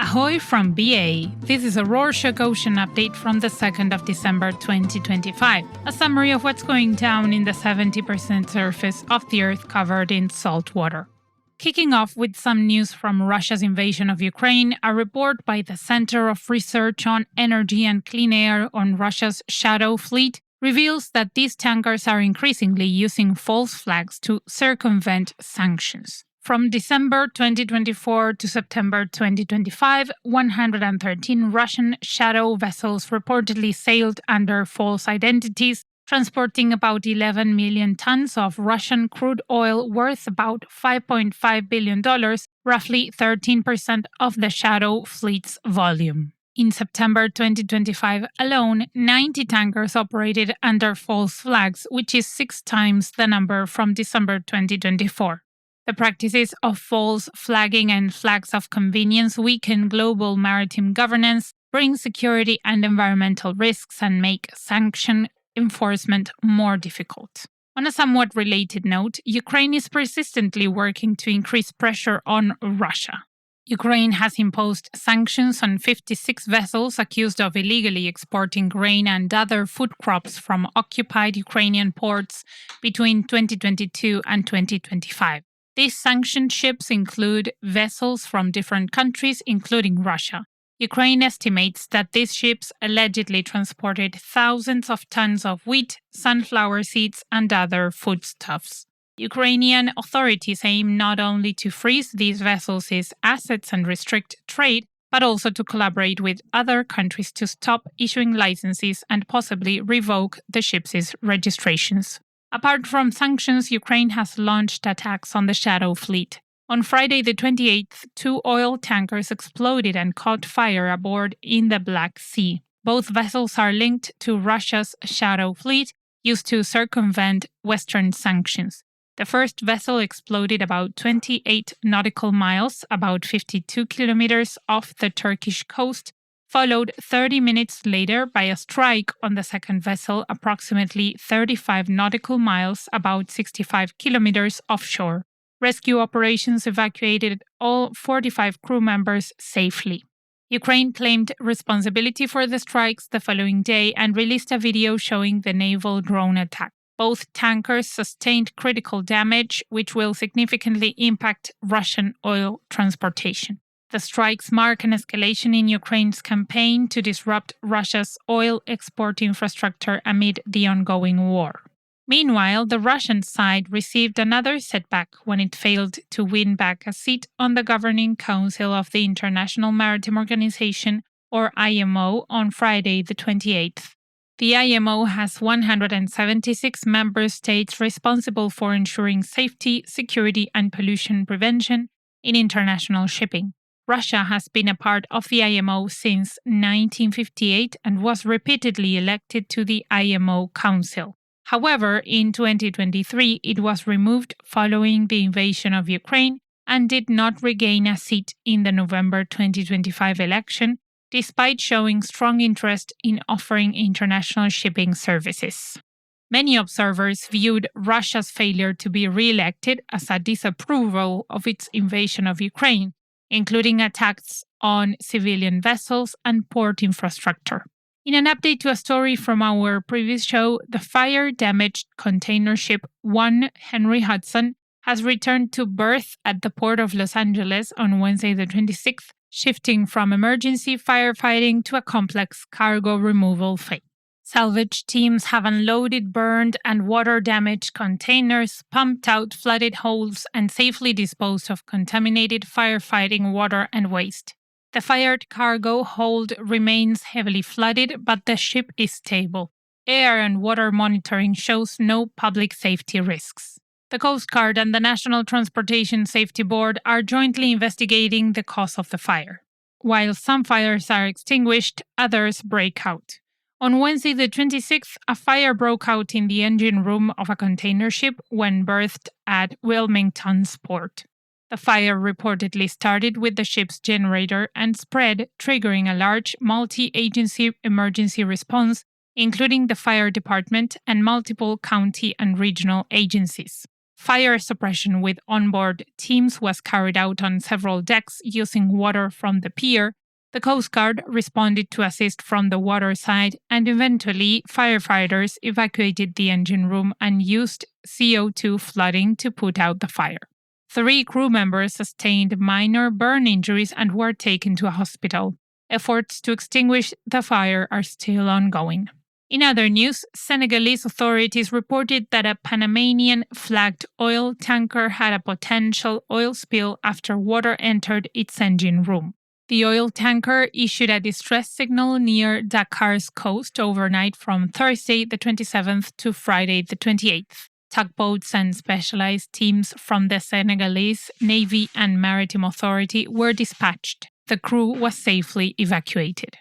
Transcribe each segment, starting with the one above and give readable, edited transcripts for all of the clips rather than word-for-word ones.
Ahoy from BA. This is a Rorschach Ocean update from the 2nd of December 2025, a summary of what's going down in the 70% surface of the Earth covered in salt water. Kicking off with some news from Russia's invasion of Ukraine, a report by the Center of Research on Energy and Clean Air on Russia's shadow fleet reveals that these tankers are increasingly using false flags to circumvent sanctions. From December 2024 to September 2025, 113 Russian shadow vessels reportedly sailed under false identities, transporting about 11 million tons of Russian crude oil worth about $5.5 billion, roughly 13% of the shadow fleet's volume. In September 2025 alone, 90 tankers operated under false flags, which is 6 times the number from December 2024. The practices of false flagging and flags of convenience weaken global maritime governance, bring security and environmental risks, and make sanction enforcement more difficult. On a somewhat related note, Ukraine is persistently working to increase pressure on Russia. Ukraine has imposed sanctions on 56 vessels accused of illegally exporting grain and other food crops from occupied Ukrainian ports between 2022 and 2025. These sanctioned ships include vessels from different countries, including Russia. Ukraine estimates that these ships allegedly transported thousands of tons of wheat, sunflower seeds, and other foodstuffs. Ukrainian authorities aim not only to freeze these vessels' assets and restrict trade, but also to collaborate with other countries to stop issuing licenses and possibly revoke the ships' registrations. Apart from sanctions, Ukraine has launched attacks on the shadow fleet. On Friday the 28th, 2 oil tankers exploded and caught fire aboard in the Black Sea. Both vessels are linked to Russia's shadow fleet, used to circumvent Western sanctions. The first vessel exploded about 28 nautical miles, about 52 kilometers off the Turkish coast, followed 30 minutes later by a strike on the second vessel approximately 35 nautical miles, about 65 kilometers offshore. Rescue operations evacuated all 45 crew members safely. Ukraine claimed responsibility for the strikes the following day and released a video showing the naval drone attack. Both tankers sustained critical damage, which will significantly impact Russian oil transportation. The strikes mark an escalation in Ukraine's campaign to disrupt Russia's oil export infrastructure amid the ongoing war. Meanwhile, the Russian side received another setback when it failed to win back a seat on the Governing Council of the International Maritime Organization, or IMO, on Friday the 28th. The IMO has 176 member states responsible for ensuring safety, security, and pollution prevention in international shipping. Russia has been a part of the IMO since 1958 and was repeatedly elected to the IMO Council. However, in 2023, it was removed following the invasion of Ukraine and did not regain a seat in the November 2025 election, despite showing strong interest in offering international shipping services. Many observers viewed Russia's failure to be re-elected as a disapproval of its invasion of Ukraine, including attacks on civilian vessels and port infrastructure. In an update to a story from our previous show, the fire-damaged container ship ONE Henry Hudson has returned to berth at the port of Los Angeles on Wednesday the 26th, shifting from emergency firefighting to a complex cargo removal phase. Salvage teams have unloaded burned and water-damaged containers, pumped out flooded holes, and safely disposed of contaminated firefighting water and waste. The fired cargo hold remains heavily flooded, but the ship is stable. Air and water monitoring shows no public safety risks. The Coast Guard and the National Transportation Safety Board are jointly investigating the cause of the fire. While some fires are extinguished, others break out. On Wednesday the 26th, a fire broke out in the engine room of a container ship when berthed at Wilmington's port. The fire reportedly started with the ship's generator and spread, triggering a large multi-agency emergency response including the fire department and multiple county and regional agencies. Fire suppression with onboard teams was carried out on several decks using water from the pier. The Coast Guard responded to assist from the water side, and eventually firefighters evacuated the engine room and used CO2 flooding to put out the fire. 3 crew members sustained minor burn injuries and were taken to a hospital. Efforts to extinguish the fire are still ongoing. In other news, Senegalese authorities reported that a Panamanian-flagged oil tanker had a potential oil spill after water entered its engine room. The oil tanker issued a distress signal near Dakar's coast overnight from Thursday the 27th to Friday the 28th. Tugboats and specialized teams from the Senegalese Navy and Maritime Authority were dispatched. The crew was safely evacuated.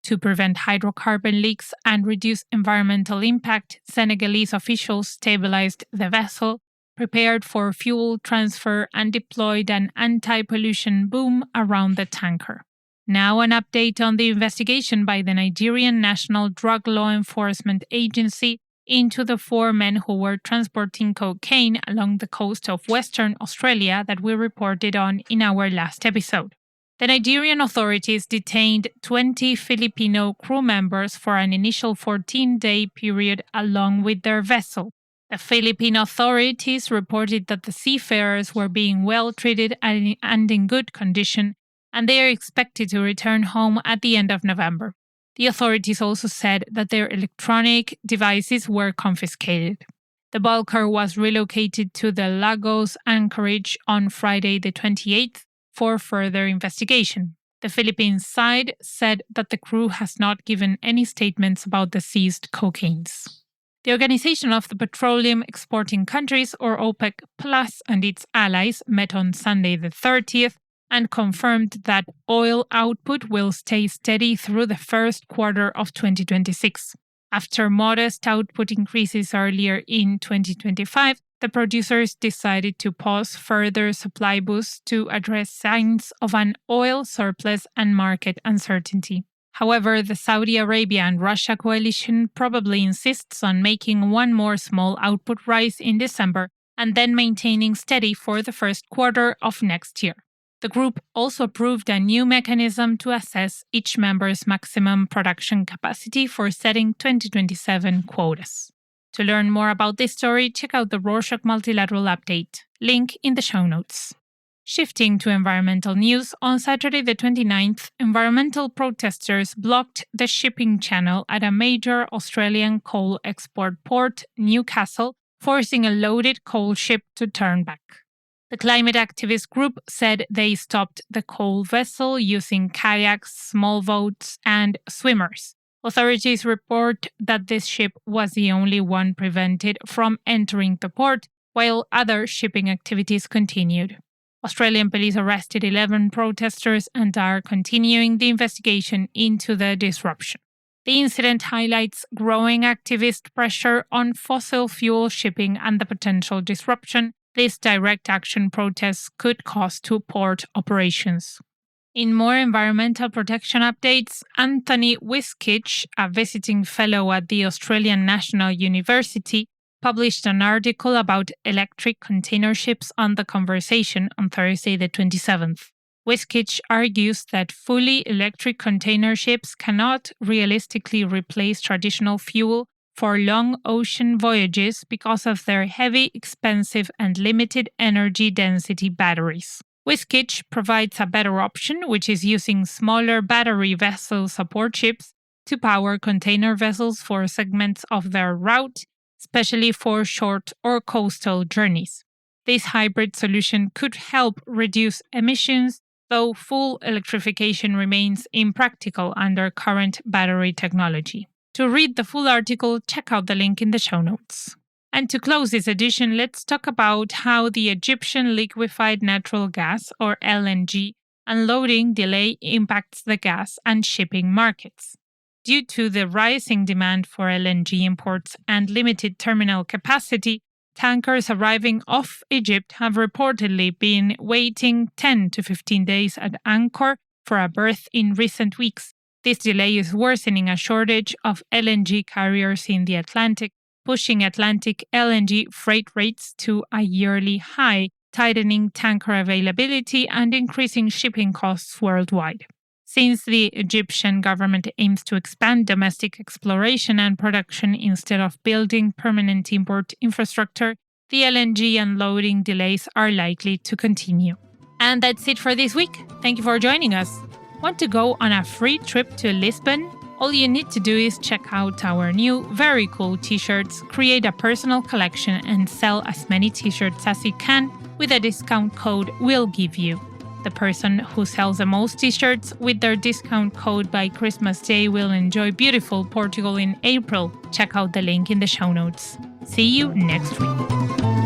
To prevent hydrocarbon leaks and reduce environmental impact, Senegalese officials stabilized the vessel, prepared for fuel transfer, and deployed an anti-pollution boom around the tanker. Now an update on the investigation by the Nigerian National Drug Law Enforcement Agency into the 4 men who were transporting cocaine along the coast of Western Australia that we reported on in our last episode. The Nigerian authorities detained 20 Filipino crew members for an initial 14-day period along with their vessel. The Philippine authorities reported that the seafarers were being well treated and in good condition, and they are expected to return home at the end of November. The authorities also said that their electronic devices were confiscated. The bulker was relocated to the Lagos anchorage on Friday the 28th for further investigation. The Philippines side said that the crew has not given any statements about the seized cocaines. The Organization of the Petroleum Exporting Countries, or OPEC Plus, and its allies met on Sunday the 30th and confirmed that oil output will stay steady through the first quarter of 2026. After modest output increases earlier in 2025, the producers decided to pause further supply boosts to address signs of an oil surplus and market uncertainty. However, the Saudi Arabia and Russia coalition probably insists on making one more small output rise in December and then maintaining steady for the first quarter of next year. The group also approved a new mechanism to assess each member's maximum production capacity for setting 2027 quotas. To learn more about this story, check out the Rorschach Multilateral Update, link in the show notes. Shifting to environmental news, on Saturday the 29th, environmental protesters blocked the shipping channel at a major Australian coal export port, Newcastle, forcing a loaded coal ship to turn back. The climate activist group said they stopped the coal vessel using kayaks, small boats, and swimmers. Authorities report that this ship was the only one prevented from entering the port, while other shipping activities continued. Australian police arrested 11 protesters and are continuing the investigation into the disruption. The incident highlights growing activist pressure on fossil fuel shipping and the potential disruption these direct action protests could cause to port operations. In more environmental protection updates, Anthony Wiskich, a visiting fellow at the Australian National University, published an article about electric container ships on The Conversation on Thursday the 27th. Wiskich argues that fully electric container ships cannot realistically replace traditional fuel for long ocean voyages because of their heavy, expensive, and limited energy density batteries. Wiskich provides a better option, which is using smaller battery vessel support ships to power container vessels for segments of their route, especially for short or coastal journeys. This hybrid solution could help reduce emissions, though full electrification remains impractical under current battery technology. To read the full article, check out the link in the show notes. And to close this edition, let's talk about how the Egyptian liquefied natural gas, or LNG, unloading delay impacts the gas and shipping markets. Due to the rising demand for LNG imports and limited terminal capacity, tankers arriving off Egypt have reportedly been waiting 10 to 15 days at anchor for a berth in recent weeks. This delay is worsening a shortage of LNG carriers in the Atlantic, pushing Atlantic LNG freight rates to a yearly high, tightening tanker availability and increasing shipping costs worldwide. Since the Egyptian government aims to expand domestic exploration and production instead of building permanent import infrastructure, the LNG unloading delays are likely to continue. And that's it for this week. Thank you for joining us. Want to go on a free trip to Lisbon? All you need to do is check out our new, very cool t-shirts, create a personal collection, and sell as many t-shirts as you can with a discount code we'll give you. The person who sells the most t-shirts with their discount code by Christmas Day will enjoy beautiful Portugal in April. Check out the link in the show notes. See you next week.